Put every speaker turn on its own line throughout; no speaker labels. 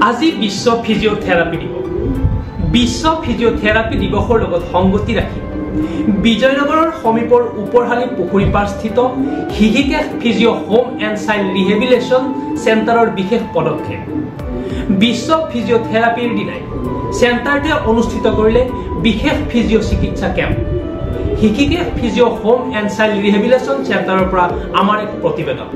আজি বিশ্ব ফিজিঅথেৰাপি দিৱস। বিশ্ব ফিজিঅথেৰাপি দিৱসৰ লগত সংগতি ৰাখি বিজয়নগৰৰ সমীপৰ উপৰহালি পুখুৰী পাৰস্থিত Hrishikesh physio' home and child rehabilitation চেণ্টাৰৰ বিশেষ পদক্ষেপ। বিশ্ব ফিজিঅথেৰাপিৰ দিনাই চেণ্টাৰটোৱে অনুষ্ঠিত কৰিলে বিশেষ ফিজিঅ' চিকিৎসা camp. Hrishikesh physio' home and child rehabilitation চেণ্টাৰৰ পৰা আমাৰ এক প্ৰতিবেদন।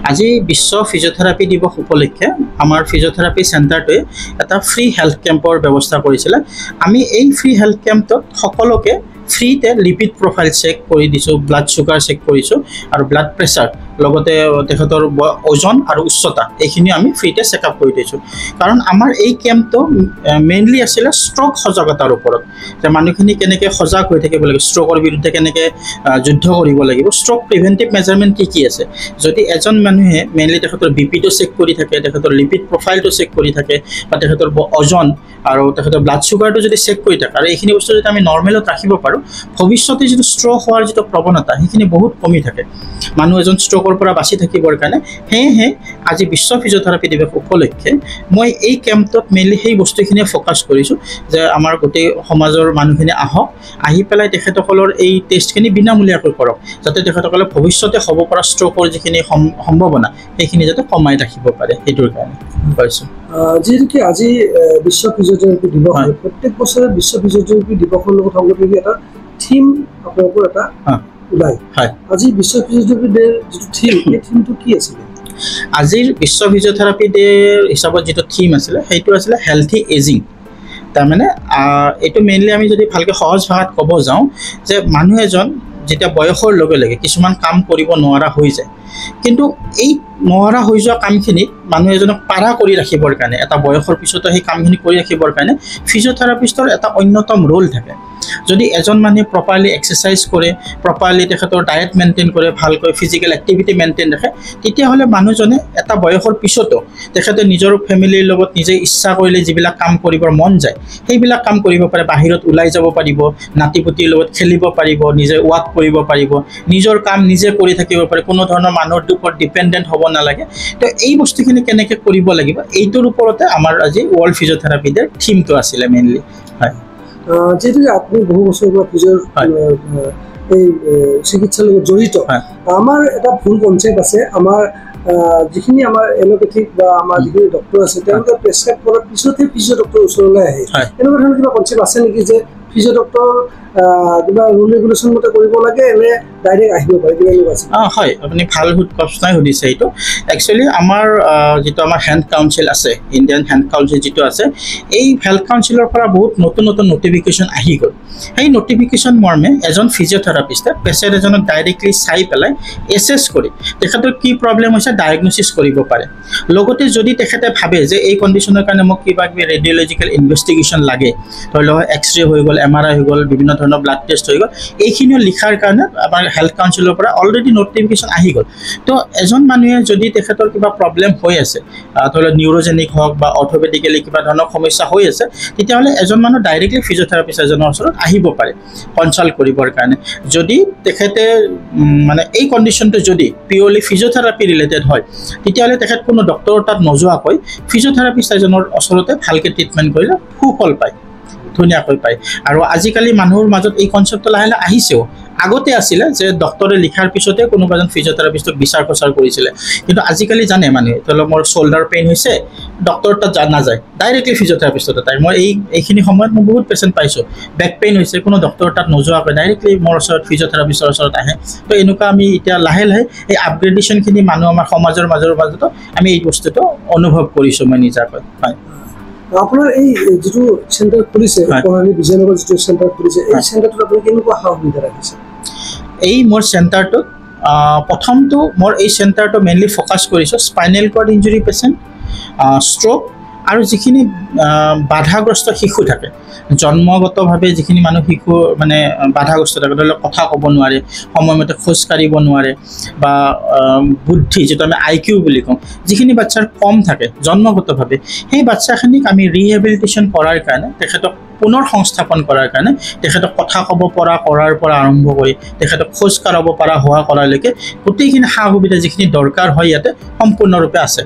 আজি বিশ্ব ফিজিঅথেৰাপি দিৱস উপলক্ষে আমাৰ ফিজিঅথেৰাপি চেণ্টাৰটোৱে এটা ফ্ৰী হেল্থ কেম্পৰ ব্যৱস্থা কৰিছিলে। আমি এই ফ্ৰী হেল্থ কেম্পটোত সকলোকে ফ্ৰীতে লিপিড প্ৰফাইল চেক কৰি দিছোঁ, ব্লাড চুগাৰ চেক কৰিছোঁ আৰু ব্লাড প্ৰেছাৰ লগতে তেখেতৰ ওজন আৰু উচ্চতা এইখিনি আমি ফ্ৰীতে চেকআপ কৰি দিছোঁ। কাৰণ আমাৰ এই কেম্পটো মেইনলি আছিলে ষ্ট্ৰক সজাগতাৰ ওপৰত, যে মানুহখিনি কেনেকৈ সজাগ হৈ থাকিব লাগিব, ষ্ট্ৰকৰ বিৰুদ্ধে কেনেকৈ যুদ্ধ কৰিব লাগিব, ষ্ট্ৰক প্ৰিভেণ্টিভ মেজাৰমেণ্ট কি আছে। যদি এজন মানুহে মেইনলি তেখেতৰ বিপিটো চেক কৰি থাকে, তেখেতৰ লিপিড প্ৰফাইলটো চেক কৰি থাকে, বা তেখেতৰ ওজন আৰু তেখেতৰ ব্লাড চুগাৰটো যদি চেক কৰি থাকে আৰু এইখিনি বস্তু যদি আমি নৰ্মেলত ৰাখিব পাৰোঁ, ভৱিষ্যতে যিটো ষ্ট্ৰক হোৱাৰ যিটো প্ৰৱণতা সেইখিনি বহুত কমি থাকে মানুহ এজন ষ্ট্ৰকৰ পৰা বাচি থাকিবৰ কাৰণে। সেয়েহে আজি বিশ্ব ফিজিঅথেৰাপি দিৱস উপলক্ষে মই এই কেম্পটোত মেইনলি সেই বস্তুখিনিয়ে ফ'কাছ কৰিছোঁ যে আমাৰ গোটেই সমাজৰ মানুহখিনি আহক, আহি পেলাই তেখেতসকলৰ এই টেষ্টখিনি বিনামূলীয়াকৈ কৰক, যাতে তেখেতসকলে ভৱিষ্যতে হ'ব পৰা ষ্ট্ৰকৰ যিখিনি সম্ভাৱনা সেইখিনি যাতে কমাই ৰাখিব পাৰে। সেইটোৰ কাৰণে পাইছোঁ।
যিহেতুকে আজি বিশ্ব ফিজিঅথেৰাপি দিৱস, প্ৰত্যেক বছৰে বিশ্ব ফিজিঅথেৰাপি দিৱসৰ লগত সংগতি ৰাখি এটা থিম আপোনালোকৰ এটা ওলাই। আজি বিশ্ব ফিজিঅথেৰাপি ডেৰ যিটো থিম, সেই থিমটো কি আছিলে?
আজিৰ বিশ্ব ফিজিঅথেৰাপি ডেৰ হিচাপত যিটো থিম আছিলে সেইটো আছিলে হেল্থি এজিং। তাৰমানে এইটো মেইনলি আমি যদি ভালকৈ সহজ ভাষাত ক'ব যাওঁ যে মানুহ এজন যেতিয়া বয়সৰ লগে লগে কিছুমান কাম কৰিব নোৱাৰা হৈ যায়, কিন্তু এই নোৱাৰা হৈ যোৱা কামখিনিত মানুহ এজনক পাৰা কৰি ৰাখিবৰ কাৰণে, এটা বয়সৰ পিছতো সেই কামখিনি কৰি ৰাখিবৰ কাৰণে ফিজিঅথেৰাপিষ্টৰ এটা অন্যতম ৰোল থাকে। যদি এজন মানুহে প্ৰপাৰলি এক্সাৰচাইজ কৰে, প্ৰপাৰলি তেখেতৰ ডায়েট মেইনটেইন কৰে, ভালকৈ ফিজিকেল এক্টিভিটি মেইনটেইন ৰাখে, তেতিয়াহ'লে মানুহজনে এটা বয়সৰ পিছতো তেখেতে নিজৰ ফেমিলিৰ লগত নিজে ইচ্ছা কৰিলে যিবিলাক কাম কৰিবৰ মন যায় সেইবিলাক কাম কৰিব পাৰে, বাহিৰত ওলাই যাব পাৰিব, নাতি পুতিৰ লগত খেলিব পাৰিব, নিজে ৱাক কৰিব পাৰিব, নিজৰ কাম নিজে কৰি থাকিব পাৰে, কোনো ধৰণৰ মানুহৰ ওপৰত ডিপেণ্ডেণ্ট হ'ব নালাগে। তো এই বস্তুখিনি কেনেকৈ কৰিব লাগিব এইটোৰ ওপৰতে আমাৰ আজি ৱৰ্ল্ড ফিজিঅথেৰাপি ডেৰ থিমটো আছিলে মেইনলি। হয়,
যিহেতুকে আপুনি বহু বছৰৰ পৰা ফিজিঅ' এই চিকিৎসাৰ লগত জড়িত, আমাৰ এটা ভুল কনচেপ্ট আছে, আমাৰ যিখিনি আমাৰ এলোপেথিক বা আমাৰ যিখিনি ডক্টৰ আছে তেওঁলোকে প্ৰেছক্ৰাইব কৰাৰ পিছতহে ফিজিঅ' ডক্টৰৰ ওচৰলৈ আহে। এনেকুৱা ধৰণৰ কিবা কনচেপ্ট আছে নেকি যে ফিজিঅ' ডক্টৰ কিবা ৰুল ৰেগুলেশ্যন মতে কৰিব লাগে, এনে ডাইৰেক্ট আহিব পাৰে? কিবা এনেকুৱা আছে?
হয়, আপুনি ভাল প্ৰশ্নই সুধিছে। এইটো একচুৱেলি আমাৰ যিটো আমাৰ হেল্থ কাউন্সিল আছে, ইণ্ডিয়ান হেল্থ কাউন্সিল যিটো আছে, এই হেল্থ কাউন্সিলৰ পৰা বহুত নতুন নতুন নটিফিকেশ্যন আহি গ'ল। সেই নটিফিকেশ্যন মৰ্মে এজন ফিজিঅথেৰাপিষ্টে পেচেণ্ট এজনক ডাইৰেক্টলি চাই পেলাই এছেছ কৰি তেখেতৰ কি প্ৰব্লেম হৈছে ডায়েগনচিছ কৰিব পাৰে। লগতে যদি তেখেতে ভাবে যে এই কণ্ডিশ্যনৰ কাৰণে মোক কিবা কিবি ৰেডিঅ'লজিকেল ইনভেষ্টিগেশ্যন লাগে, ধৰি লওক এক্সৰে হৈ গ'ল, MRI হৈ গ'ল, বিভিন্ন ধৰণৰ ব্লাড টেষ্ট হৈ গ'ল, এইখিনিও লিখাৰ কাৰণে আমাৰ হেল্থ কাউন্সিলৰ পৰা অলৰেডি নটিফিকেশ্যন আহি গ'ল। তো এজন মানুহে যদি তেখেতৰ কিবা প্ৰব্লেম হৈ আছে, ধৰি লওক নিউৰজেনিক হওক বা অৰ্থপেডিকেলি কিবা ধৰণৰ সমস্যা হৈ আছে, তেতিয়াহ'লে এজন মানুহ ডাইৰেক্টলি ফিজিঅথেৰাপিষ্ট এজনৰ ওচৰত আহিব পাৰে কনচাল্ট কৰিবৰ কাৰণে। যদি তেখেতে মানে এই কণ্ডিশ্যনটো যদি পিয়ৰলি ফিজিঅথেৰাপি ৰিলেটেড হয়, তেতিয়াহ'লে তেখেত কোনো ডক্টৰৰ তাত নোযোৱাকৈ ফিজিঅথেৰাপিষ্ট এজনৰ ওচৰতে ভালকৈ ট্ৰিটমেণ্ট কৰিলে সুফল পায়, ধুনীয়াকৈ পায়। আৰু আজিকালি মানুহৰ মাজত এই কনচেপ্টটো লাহে লাহে আহিছেও। আগতে আছিলে যে ডক্টৰে লিখাৰ পিছতে কোনোবা এজন ফিজিঅথেৰাপিষ্টক বিচাৰ খোচাৰ কৰিছিলে, কিন্তু আজিকালি জানে মানুহে, ধৰি লওক মোৰ শ্বল্ডাৰ পেইন হৈছে, ডক্টৰৰ তাত নাযায়, ডাইৰেক্টলি ফিজিঅথেৰাপিষ্টৰ তাত। মই এইখিনি সময়ত মই বহুত পেচেণ্ট পাইছোঁ, বেক পেইন হৈছে, কোনো ডক্টৰৰ তাত নোযোৱাকৈ ডাইৰেক্টলি মোৰ ওচৰত ফিজিঅথেৰাপিষ্টৰ ওচৰত আহে। তো এনেকুৱা আমি এতিয়া লাহে লাহে এই আপগ্ৰেডেশ্যনখিনি মানুহ আমাৰ সমাজৰ মাজতো আমি এই বস্তুটো অনুভৱ কৰিছোঁ মই নিজাকৈ। হয়,
আপোনাৰ এই যিটো চেণ্টাৰ খুলিছে, বিজয়নগৰ যিটো চেণ্টাৰ খুলিছে, এই চেণ্টাৰটোত আপুনি কেনেকুৱা সা সুবিধা ৰাখিছে?
এই মোৰ চেণ্টাৰটোত প্ৰথমটো মোৰ এই চেণ্টাৰটো মেইনলি ফ'কাছ কৰিছোঁ spinal cord injury patient, stroke আৰু যিখিনি বাধাগ্ৰস্ত শিশু থাকে, জন্মগতভাৱে যিখিনি মানুহ শিশু মানে বাধাগ্ৰস্ত থাকে, ধৰি লওক কথা ক'ব নোৱাৰে, সময়মতে খোজ কাঢ়িব নোৱাৰে, বা বুদ্ধি যিটো আমি IQ বুলি কওঁ, যিখিনি বাচ্ছাৰ কম থাকে জন্মগতভাৱে, সেই বাচ্ছাখিনিক আমি ৰিহেবিলিটেশ্যন কৰাৰ কাৰণে তেখেতক পুনৰ সংস্থাপন কৰাৰ কাৰণে তেখেতক কথা ক'ব পৰা কৰাৰ পৰা আৰম্ভ কৰি তেখেতক খোজ কাঢ়াব পৰা হোৱা কৰালৈকে গোটেইখিনি সা সুবিধা যিখিনি দৰকাৰ হয় ইয়াতে সম্পূৰ্ণৰূপে আছে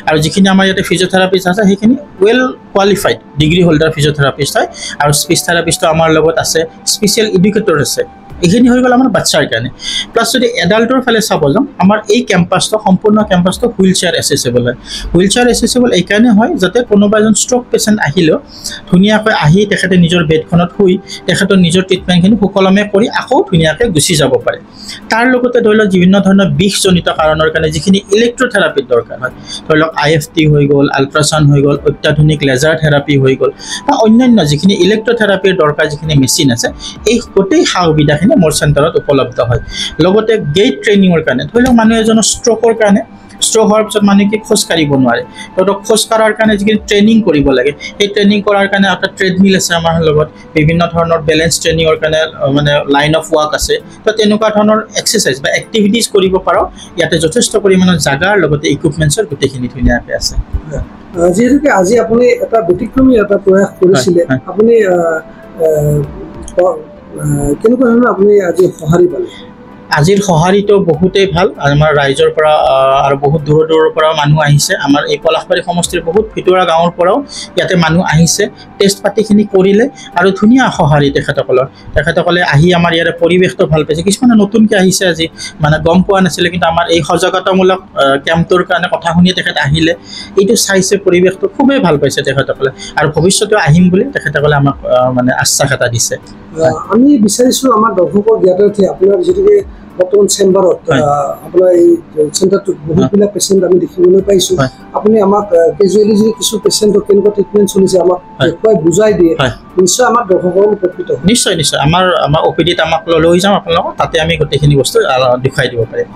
আৰু যিখিনি আমাৰ ইয়াতে ফিজিঅ'থেৰাপিষ্ট আছে সেইখিনি well qualified degree holder physiotherapist হয় আৰু স্পীচ থেৰাপিষ্টটো আমাৰ লগত আছে স্পেচিয়েল এডুকেটৰ আছে এইখিনি হৈ গ'ল আমাৰ বাচ্চাৰ কাৰণে প্লাছ যদি এডাল্টৰ ফালে চাব যাওঁ আমাৰ এই কেম্পাছটো সম্পূৰ্ণ কেম্পাছটো হুইল চেয়াৰ এচেচেবল হয় হুইল চেয়াৰ এচেচেবল এইকাৰণে হয় যাতে কোনোবা এজন ষ্ট্ৰক পেচেণ্ট আহিলেও ধুনীয়াকৈ আহি তেখেতে নিজৰ বেডখনত শুই তেখেতৰ নিজৰ ট্ৰিটমেণ্টখিনি সুকলমে কৰি আকৌ ধুনীয়াকৈ গুচি যাব পাৰে তাৰ লগতে ধৰি লওক বিভিন্ন ধৰণৰ বিষজনিত কাৰণৰ কাৰণে যিখিনি ইলেক্ট্ৰথেৰাপিৰ দৰকাৰ হয় ধৰি লওক IFT হৈ গ'ল আল্ট্ৰাছাউণ্ড হৈ গ'ল অত্যাধুনিক লেজাৰ থেৰাপি হৈ গ'ল বা অন্যান্য যিখিনি ইলেক্ট্ৰথেৰাপিৰ দৰকাৰ যিখিনি মেচিন আছে এই গোটেই সা সুবিধাখিনি মোৰ চেণ্টাৰত উপলব্ধ হয় লগতে গেইট ট্ৰেইনিঙৰ কাৰণে ধৰি লওক মানুহ এজনৰ ষ্ট্ৰ'কৰ কাৰণে ষ্ট্ৰ'ক হোৱাৰ পিছত মানুহে কি খোজ কাঢ়িব নোৱাৰে তো খোজ কঢ়াৰ কাৰণে যিখিনি ট্ৰেইনিং কৰিব লাগে সেই ট্ৰেইনিং কৰাৰ কাৰণে এটা ট্ৰেডমিল আছে আমাৰ লগত বিভিন্ন ধৰণৰ বেলেঞ্চ ট্ৰেইনিঙৰ কাৰণে মানে লাইন অফ ৱাক আছে তো তেনেকুৱা ধৰণৰ এক্সাৰচাইজ বা এক্টিভিটিজ কৰিব পাৰোঁ ইয়াতে যথেষ্ট পৰিমাণৰ জাগাৰ লগতে ইকুইপমেণ্টছৰ গোটেইখিনি ধুনীয়াকৈ আছে
যিহেতুকে আজি আপুনি এটা ব্যতিক্ৰমী এটা প্ৰয়াস কৰিছিলে আপুনি কেনেকুৱা ধৰণৰ আপুনি আজি সঁহাৰি পালে
আজিৰ সঁহাৰিটো বহুতেই ভাল আমাৰ ৰাইজৰ পৰা আৰু বহুত দূৰৰ দূৰৰ পৰাও মানুহ আহিছে আমাৰ এই পলাশবাৰী সমষ্টিৰ বহুত ভিতৰুৱা গাঁৱৰ পৰাও ইয়াতে মানুহ আহিছে টেষ্ট পাতিখিনি কৰিলে আৰু ধুনীয়া সঁহাৰি তেখেতসকলে আহি আমাৰ ইয়াৰে পৰিৱেশটো ভাল পাইছে কিছুমানে নতুনকৈ আহিছে আজি মানে গম পোৱা নাছিলে কিন্তু আমাৰ এই সজাগতামূলক কেম্পটোৰ কাৰণে কথা শুনি তেখেত আহিলে এইটো চাইছে পৰিৱেশটো খুবেই ভাল পাইছে তেখেতসকলে আৰু ভৱিষ্যতেও আহিম বুলি তেখেতসকলে আমাক মানে আশ্বাস এটা দিছে
আমি বিচাৰিছোঁ আমাৰ দৰ্শকৰ জ্ঞাতাৰ্থে আপোনাৰ যিটোকে বৰ্তমান চেম্বাৰত আপোনাৰ এই চেণ্টাৰটোত বহুতবিলাক পেচেণ্ট আমি দেখিবলৈ পাইছোঁ আপুনি আমাক কেজুৱেলি যদি কিছু পেচেণ্টক কেনেকুৱা ট্ৰিটমেণ্ট চলিছে আমাক দেখুৱাই বুজাই দিয়ে নিশ্চয় আমাৰ দৰ্শকৰ উপকৃত
নিশ্চয় আমাৰ OPDত আমাক লৈ যাম আপোনালোকক তাতে আমি গোটেইখিনি বস্তু দেখুৱাই দিব পাৰিম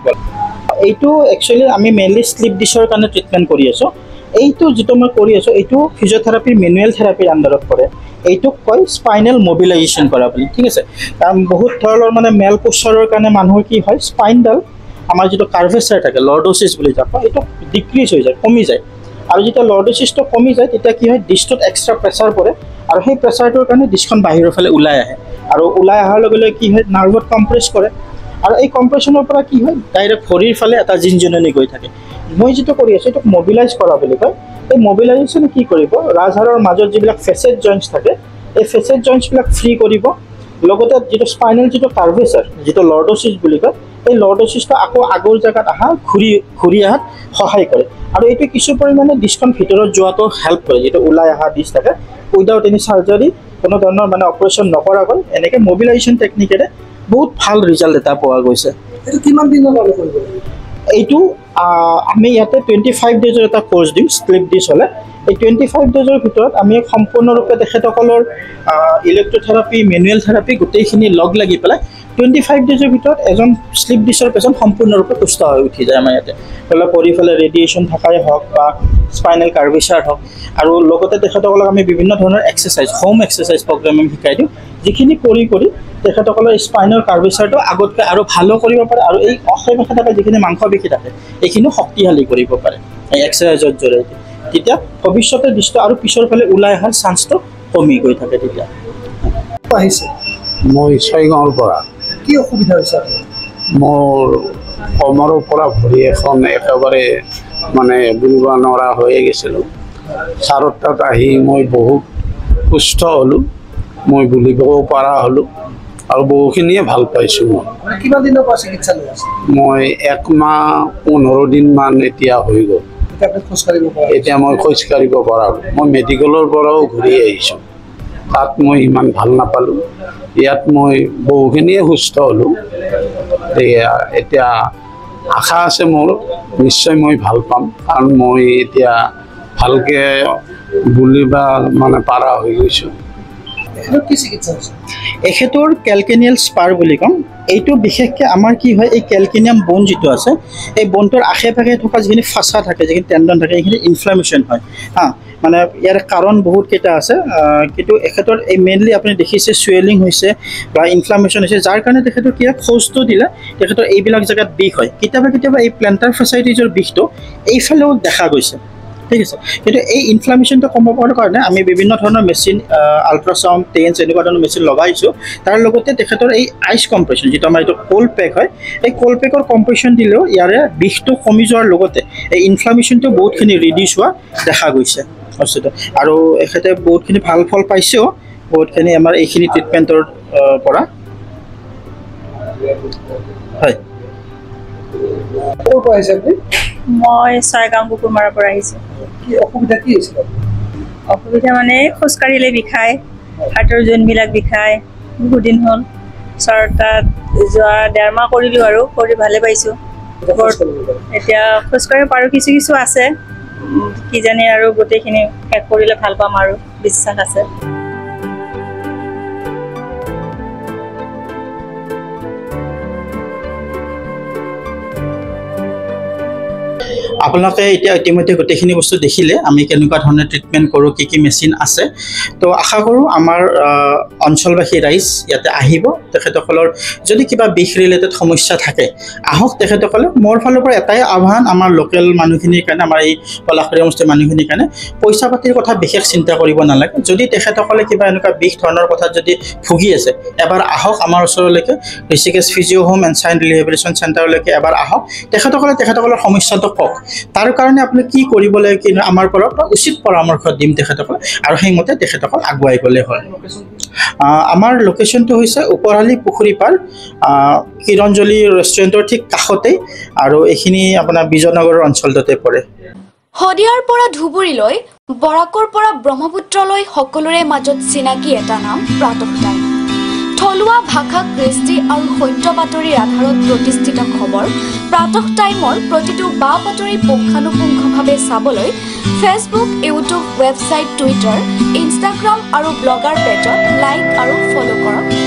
এইটো একচুৱেলি আমি মেইনলি শ্লিপ ডিছৰ কাৰণে ট্ৰিটমেণ্ট কৰি আছোঁ এইটো যিটো মই কৰি আছোঁ এইটো ফিজিঅ'থেৰাপিৰ মেনুৱেল থেৰাপিৰ আণ্ডাৰত পৰে এইটোক কয় স্পাইনেল মবিলাইজেশ্যন কৰা বুলি ঠিক আছে কাৰণ বহুত ধৰণৰ মানে মেল পোশ্চাৰৰ কাৰণে মানুহৰ কি হয় স্পাইনডাল আমাৰ যিটো কাৰ্ভেচাৰ থাকে লৰ্ডোচিছ বুলি যাক এইটো ডিক্ৰিজ হৈ যায় কমি যায় আৰু যেতিয়া লৰ্ডোচিছটো কমি যায় তেতিয়া কি হয় ডিছটোত এক্সট্ৰা প্ৰেছাৰ পৰে আৰু সেই প্ৰেছাৰটোৰ কাৰণে ডিছখন বাহিৰৰ ফালে ওলাই আহে আৰু ওলাই অহাৰ লগে লগে কি হয় নাৰ্ভত কম্প্ৰেছ কৰে আৰু এই কম্প্ৰেছনৰ পৰা কি হয় ডাইৰেক্ট ভৰিৰ ফালে এটা জিনজিননি গৈ থাকে মই যিটো কৰি আছোঁ এইটোক মবিলাইজ কৰা বুলি কয় এই মবিলাইজেশ্যন কি কৰিব ৰাজহাড়ৰ মাজত যিবিলাক ফেচেট জইণ্টছ থাকে এই ফেচেট জইণ্টছবিলাক ফ্ৰী কৰিব লগতে যিটো স্পাইনেল যিটো কাৰ্ভেচাৰ যিটো লৰ্ডোচিছ বুলি কয় এই লৰ্ডোচিছটো আকৌ আগৰ জেগাত অহা ঘূৰি অহাত সহায় কৰে আৰু এইটো কিছু পৰিমাণে ডিছখন ভিতৰত যোৱাটো হেল্প কৰে যিটো ওলাই অহা ডিছ থাকে উইদাউট এনি চাৰ্জাৰী কোনো ধৰণৰ মানে অপাৰেশ্যন নকৰাকৈ এনেকৈ মবিলাইজেশ্যন টেকনিকেৰে বহুত ভাল ৰিজাল্ট এটা পোৱা গৈছে
এইটো কিমান দিনৰ বাবে কৰিব লাগিব
এইটো আমি ইয়াতে 25 ডেজৰ এটা কোৰ্চ দিম শ্লিপ ডিছ হ'লে এই 25 ডেজৰ ভিতৰত আমি সম্পূৰ্ণৰূপে তেখেতসকলৰ ইলেক্ট্ৰথেৰাপি মেনুৱেল থেৰাপি গোটেইখিনি লগ লাগি পেলাই 25 ডেজৰ ভিতৰত এজন শ্লিপ ডিছৰ পেচেণ্ট সম্পূৰ্ণৰূপে সুস্থ হৈ উঠি যায় আমাৰ ইয়াতে ধৰি লওক পৰিফালে ৰেডিয়েশ্যন থকাই হওক বা স্পাইনেল কাৰ্ভেচাৰ হওক আৰু লগতে তেখেতসকলক আমি বিভিন্ন ধৰণৰ এক্সাৰচাইজ হোম এক্সাৰচাইজ প্ৰগ্ৰেম আমি শিকাই দিওঁ যিখিনি কৰি তেখেতসকলৰ স্পাইনেল কাৰ্ভেচাৰটো আগতকৈ আৰু ভালো কৰিব পাৰে আৰু এই অসমে থকা যিখিনি মাংসপেশী থাকে এইখিনিও শক্তিশালী কৰিব পাৰে এই এক্সাৰচাইজৰ জৰিয়তে তেতিয়া ভৱিষ্যতে দৃষ্টি আৰু পিছৰ ফালে ওলাই অহাৰ চান্সটো কমি গৈ থাকে তেতিয়া
আহিছে
মই ছয়গাঁৱৰ পৰা
কি অসুবিধা হৈছে
মোৰ কমৰৰ পৰা ভৰি এখন একেবাৰে মানে বুলিব নোৱাৰা হৈ গৈছিলোঁ ছাৰৰ তাত আহি মই বহুত সুস্থ হ'লোঁ মই বুলিবও পৰা হ'লোঁ আৰু বহুখিনিয়ে ভাল পাইছোঁ মই
কিমান দিনৰ পৰা চিকিৎসা লৈ আছে
মই 1 মাহ 15 দিনমান এতিয়া হৈ গ'ল এতিয়া মই খোজকাঢ়িব পৰা হ'লোঁ মই মেডিকেলৰ পৰাও ঘূৰি আহিছোঁ তাত মই ইমান ভাল নাপালোঁ ইয়াত মই বহুখিনিয়ে সুস্থ হ'লোঁ এতিয়া আশা আছে মোৰ নিশ্চয় মই ভাল পাম কাৰণ মই এতিয়া ভালকৈ বুলিব মানে পাৰা হৈ গৈছোঁ
এখেতৰ কেলকেনিয়েল স্পাৰ বুলি কওঁ এইটো বিশেষকৈ আমাৰ কি হয় এই কেলকেনিয়াম বন যিটো আছে এই বনটোৰ আশে পাশে থকা যিখিনি ফাঁচা থাকে যিখিনি টেণ্ডন থাকে এইখিনি ইনফ্লামেশ্যন হয় মানে ইয়াৰ কাৰণ বহুতকেইটা আছে কিন্তু এখেতৰ এই মেইনলি আপুনি দেখিছে চুৱেলিং হৈছে বা ইনফ্লামেশ্যন হৈছে যাৰ কাৰণে তেখেতৰ কি হয় খোজটো দিলে তেখেতৰ এইবিলাক জেগাত বিষ হয় কেতিয়াবা এই প্লেণ্টাৰ ফেচাইটিছৰ বিষটো এইফালেও দেখা গৈছে ঠিক আছে কিন্তু এই ইনফ্লামেশ্যনটো কমাবৰ কাৰণে আমি বিভিন্ন ধৰণৰ মেচিন আল্ট্ৰাছাউণ্ড টেন্স এনেকুৱা ধৰণৰ মেচিন লগাইছোঁ তাৰ লগতে তেখেতৰ এই আইচ কম্প্ৰেশ্যন যিটো আমাৰ এইটো কোল্ড পেক হয় এই কোল্ড পেকৰ কম্প্ৰেশ্যন দিলেও ইয়াৰে বিষটো কমি যোৱাৰ লগতে এই ইনফ্লামেশ্যনটো বহুতখিনি ৰিডিউচ হোৱা দেখা গৈছে বস্তুটো আৰু এখেতে বহুতখিনি ভাল ফল পাইছেও বহুতখিনি আমাৰ এইখিনি ট্ৰিটমেণ্টৰ পৰা হয়
ক'ৰ পৰা আহিছে আপুনি
মই ছয়গাঁও কুকুৰমাৰাৰ পৰা আহিছোঁ
কি অসুবিধা কি হৈছিল
অসুবিধা মানে খোজকাঢ়িলে বিষায় হাতৰ যোনবিলাক বিষায় বহুত দিন হ'ল ওচৰত তাত যোৱা 1.5 মাহ কৰিলোঁ আৰু কৰি ভালে পাইছোঁ এতিয়া খোজকাঢ়িব পাৰোঁ কিছু কিছু আছে কিজানি আৰু গোটেইখিনি শেষ কৰিলে ভাল পাম আৰু বিশ্বাস আছে
আপোনালোকে এতিয়া ইতিমধ্যে গোটেইখিনি বস্তু দেখিলে আমি কেনেকুৱা ধৰণে ট্ৰিটমেণ্ট কৰোঁ কি কি মেচিন আছে তো আশা কৰোঁ আমাৰ অঞ্চলবাসী ৰাইজ ইয়াতে আহিব তেখেতসকলৰ যদি কিবা বিষ ৰিলেটেড সমস্যা থাকে আহক তেখেতসকলে মোৰ ফালৰ পৰা এটাই আহ্বান আমাৰ লোকেল মানুহখিনিৰ কাৰণে আমাৰ এই পলাশবাৰী সমষ্টিৰ মানুহখিনিৰ কাৰণে পইচা পাতিৰ কথা বিশেষ চিন্তা কৰিব নালাগে যদি তেখেতসকলে কিবা এনেকুৱা বিষ ধৰণৰ কথা যদি ভুগি আছে এবাৰ আহক আমাৰ ওচৰলৈকে Rishikesh physio' home and child rehabilitation চেণ্টাৰলৈকে এবাৰ আহক তেখেতসকলৰ সমস্যাটো কওক তাৰ কাৰণে আপুনি কি কৰিব লাগে কি আমাৰ পৰা উচিত পৰামৰ্শ দিম তেখেতসকল আৰু সেইমতে তেখেতসকল আগুৱাই গ'লে হয় আমাৰ লোকেশ্যনটো হৈছে ওপৰহালি পুখুৰী পাৰ কিৰণজলি ৰেষ্টুৰেণ্টৰ ঠিক কাষতেই আৰু এইখিনি আপোনাৰ বিজয়নগৰৰ অঞ্চলটোতে পৰে
শদিয়াৰ পৰা ধুবুৰীলৈ বৰাকৰ পৰা ব্ৰহ্মপুত্ৰলৈ সকলোৰে মাজত চিনাকি এটা নাম প্ৰাতঃ টাইম থলুৱা ভাষা কৃষ্টি আৰু সত্য বাতৰিৰ আধাৰত প্ৰতিষ্ঠিত খবৰ প্ৰাতঃ টাইমৰ প্ৰতিটো বা বাতৰি পুংখানুপুংখভাৱে চাবলৈ Facebook YouTube website Twitter Instagram আৰু ব্লগাৰ পেজত লাইক আৰু ফ'ল' কৰক